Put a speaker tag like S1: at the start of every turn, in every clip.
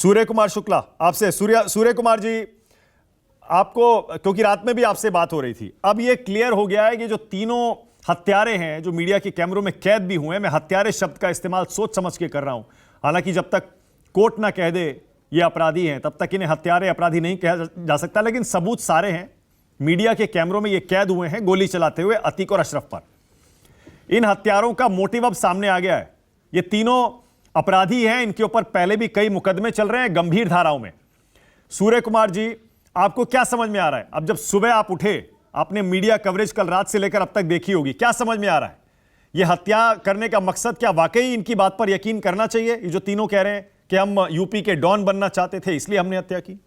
S1: सूर्य कुमार शुक्ला आपसे। सूर्य कुमार जी, आपको क्योंकि रात में भी आपसे बात हो रही थी, अब ये क्लियर हो गया है कि जो तीनों हत्यारे हैं जो मीडिया के कैमरों में कैद भी हुए हैं, मैं हत्यारे शब्द का इस्तेमाल सोच समझ के कर रहा हूं, हालांकि जब तक कोर्ट ना कह दे ये अपराधी हैं तब तक इन्हें हत्यारे अपराधी नहीं कहा जा सकता, लेकिन सबूत सारे हैं। मीडिया के कैमरों में ये कैद हुए हैं गोली चलाते हुए अतीक और अशरफ पर। इन हत्यारों का मोटिव अब सामने आ गया है। ये तीनों अपराधी हैं, इनके ऊपर पहले भी कई मुकदमे चल रहे हैं गंभीर धाराओं में। सूर्य कुमार जी, आपको क्या समझ में आ रहा है? अब जब सुबह आप उठे, आपने मीडिया कवरेज कल रात से लेकर अब तक देखी होगी, क्या समझ में आ रहा है? ये हत्या करने का मकसद क्या वाकई इनकी बात पर यकीन करना चाहिए? ये जो तीनों कह रहे हैं कि हम यूपी के डॉन बनना चाहते थे इसलिए हमने हत्या की।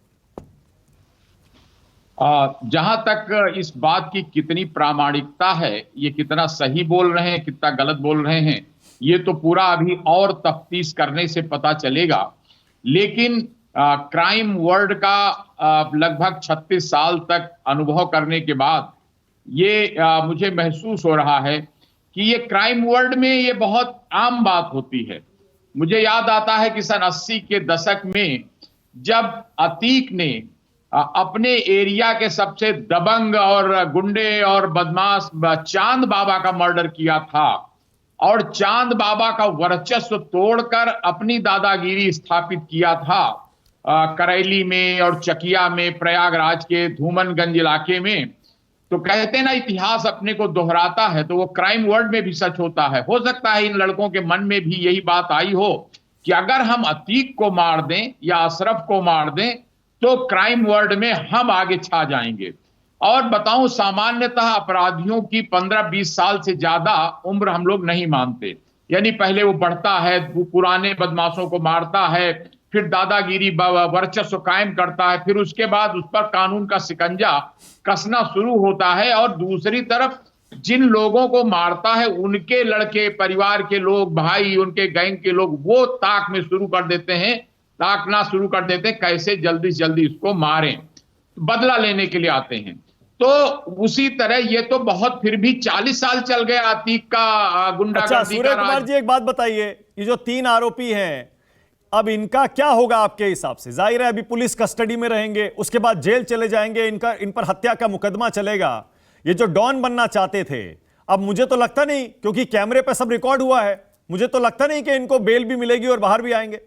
S2: जहां तक इस बात की कितनी प्रामाणिकता है, ये कितना सही बोल रहे हैं, कितना गलत बोल रहे हैं, ये तो पूरा अभी और तफ्तीश करने से पता चलेगा। लेकिन क्राइम वर्ल्ड का लगभग 36 साल तक अनुभव करने के बाद ये मुझे महसूस हो रहा है कि ये क्राइम वर्ल्ड में ये बहुत आम बात होती है। मुझे याद आता है कि सन 80 के दशक में जब अतीक ने अपने एरिया के सबसे दबंग और गुंडे और बदमाश चांद बाबा का मर्डर किया था और चांद बाबा का वर्चस्व तोड़कर अपनी दादागिरी स्थापित किया था करैली में और चकिया में, प्रयागराज के धूमनगंज इलाके में, तो कहते हैं ना इतिहास अपने को दोहराता है, तो वो क्राइम वर्ल्ड में भी सच होता है। हो सकता है इन लड़कों के मन में भी यही बात आई हो कि अगर हम अतीक को मार दें या अशरफ को मार दें तो क्राइम वर्ल्ड में हम आगे छा जाएंगे। और बताऊं, सामान्यतः अपराधियों की 15-20 साल से ज्यादा उम्र हम लोग नहीं मानते। यानी पहले वो बढ़ता है, वो पुराने बदमाशों को मारता है, फिर दादागिरी वर्चस्व कायम करता है, फिर उसके बाद उस पर कानून का शिकंजा कसना शुरू होता है। और दूसरी तरफ जिन लोगों को मारता है उनके लड़के, परिवार के लोग, भाई, उनके गैंग के लोग, वो ताकना शुरू कर देते हैं कैसे जल्दी से जल्दी इसको मारें, बदला लेने के लिए आते हैं। तो उसी तरह ये तो बहुत, फिर भी 40 साल चल गए अतीक का गुंडागर्दी का राज।
S1: सूर्य कुमार जी, एक बात बताइए, ये जो 3 आरोपी हैं अब इनका क्या होगा आपके हिसाब से? जाहिर है अभी पुलिस कस्टडी में रहेंगे, उसके बाद जेल चले जाएंगे, इन पर हत्या का मुकदमा चलेगा। ये जो डॉन बनना चाहते थे, अब मुझे तो लगता नहीं, क्योंकि कैमरे पे सब रिकॉर्ड हुआ है, मुझे तो लगता नहीं कि इनको बेल भी मिलेगी और बाहर भी आएंगे।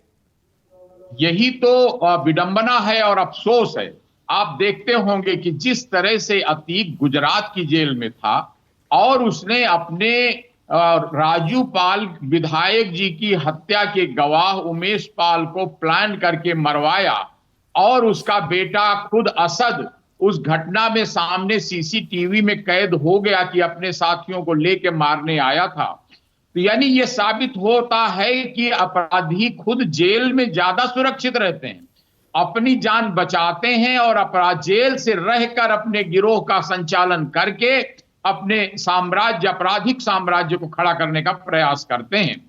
S2: यही तो विडंबना है और अफसोस है। आप देखते होंगे कि जिस तरह से अतीक गुजरात की जेल में था और उसने अपने राजू पाल विधायक जी की हत्या के गवाह उमेश पाल को प्लान करके मरवाया और उसका बेटा खुद असद उस घटना में सामने सीसीटीवी में कैद हो गया कि अपने साथियों को लेके मारने आया था। तो यानी ये साबित होता है कि अपराधी खुद जेल में ज्यादा सुरक्षित रहते हैं, अपनी जान बचाते हैं और अपराध जेल से रहकर अपने गिरोह का संचालन करके अपने साम्राज्य, आपराधिक साम्राज्य को खड़ा करने का प्रयास करते हैं।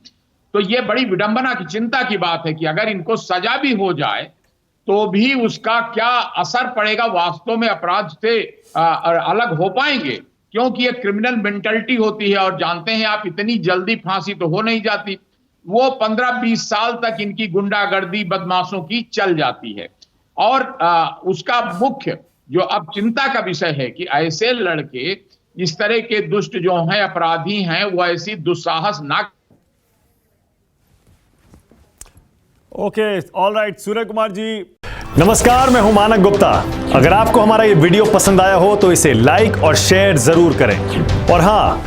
S2: तो ये बड़ी विडंबना की, चिंता की बात है कि अगर इनको सजा भी हो जाए तो भी उसका क्या असर पड़ेगा, वास्तव में अपराध से अलग हो पाएंगे, क्योंकि ये क्रिमिनल मेंटलिटी होती है और जानते हैं आप इतनी जल्दी फांसी तो हो नहीं जाती, वो 15-20 साल तक इनकी गुंडागर्दी बदमाशों की चल जाती है। और उसका मुख्य जो अब चिंता का विषय है कि ऐसे लड़के, इस तरह के दुष्ट जो हैं, अपराधी हैं, वो ऐसी दुस्साहस ना।
S1: Okay, all right. Surya Kumar ji नमस्कार, मैं हूं मानक गुप्ता। अगर आपको हमारा ये वीडियो पसंद आया हो तो इसे लाइक और शेयर जरूर करें, और हां,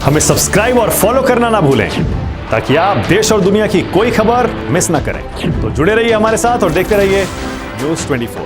S1: हमें सब्सक्राइब और फॉलो करना ना भूलें ताकि आप देश और दुनिया की कोई खबर मिस ना करें। तो जुड़े रहिए हमारे साथ और देखते रहिए न्यूज़ 24।